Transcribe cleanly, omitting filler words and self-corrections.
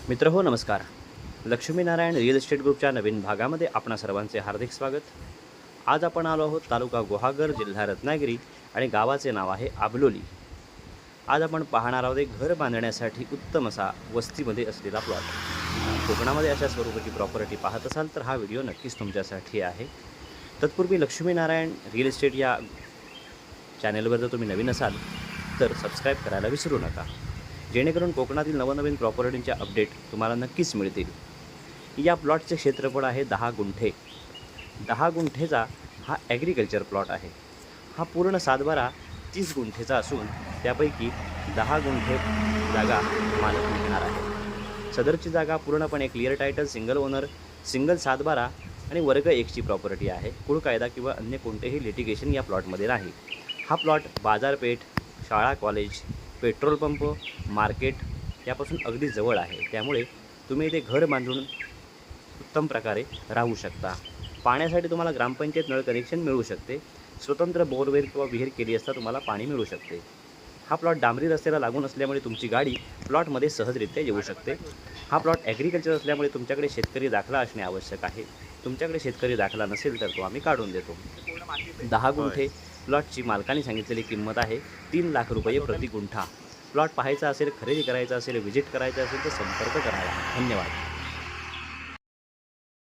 मित्र हो नमस्कार. लक्ष्मीनारायण रिअल इस्टेट ग्रुपच्या नवीन भागामध्ये आपणा सर्वांचे हार्दिक स्वागत. आज आपण आलो आहोत तालुका गुहागर, जिल्हा रत्नागिरी आणि गावाचे नाव आहे आबलोली. आज आपण पाहणार आहोत एक घर बांधण्यासाठी उत्तम असा वस्तीमध्ये असलेला प्लॉट. कोकणामध्ये अशा स्वरूपाची प्रॉपर्टी पाहत असाल तर हा व्हिडिओ नक्कीच तुमच्यासाठी आहे. तत्पूर्वी लक्ष्मीनारायण रिअल इस्टेट या चॅनेलवर जर तुम्ही नवीन असाल तर सबस्क्राईब करायला विसरू नका, जेणेकरून कोकणातील नवनवीन प्रॉपर्टींचे अपडेट तुम्हाला नक्कीच मिळतील. या प्लॉटचे क्षेत्रफळ आहे 10 गुंठे. 10 गुंठेचा हा ॲग्रिकल्चर प्लॉट आहे. हा पूर्ण सातबारा 30 गुंठेचा असून त्यापैकी 10 गुंठे जागा मालक विकणार आहे. सदरची जागा पूर्णपणे clear title, single owner, single सातबारा आणि वर्ग 1ची प्रॉपर्टी आहे. कुळ कायदा किंवा अन्य कोणतेही लिटिगेशन या प्लॉटमध्ये नाही. हा प्लॉट बाजारपेठ, शाळा, कॉलेज, पेट्रोल पंप, मार्केट यापासून अगदी जवळ आहे. त्यामुळे तुम्ही इथे घर बांधून उत्तम प्रकारे राहू शकता. पाण्यासाठी तुम्हाला ग्रामपंचायत नळ कनेक्शन मिळू शकते. स्वतंत्र बोरवेल किंवा विहीर केली असता तुम्हाला पाणी मिळू शकते. हा प्लॉट डांबरी रस्त्याला लागून असल्यामुळे तुमची गाडी प्लॉटमध्ये सहजरित्या येऊ शकते. हा प्लॉट ॲग्रिकल्चर असल्यामुळे तुमच्याकडे शेतकरी दाखला असणे आवश्यक आहे. तुमच्याकडे शेतकरी दाखला नसेल तर तो आम्ही काढून देतो. 10 गुंठे प्लॉटची मालकाने सांगितलेली किंमत आहे 3 लाख रुपये प्रति गुंठा. प्लॉट पाहायचा असेल, खरेदी करायचा असेल, व्हिजिट करायचं असेल तर संपर्क करावा. धन्यवाद.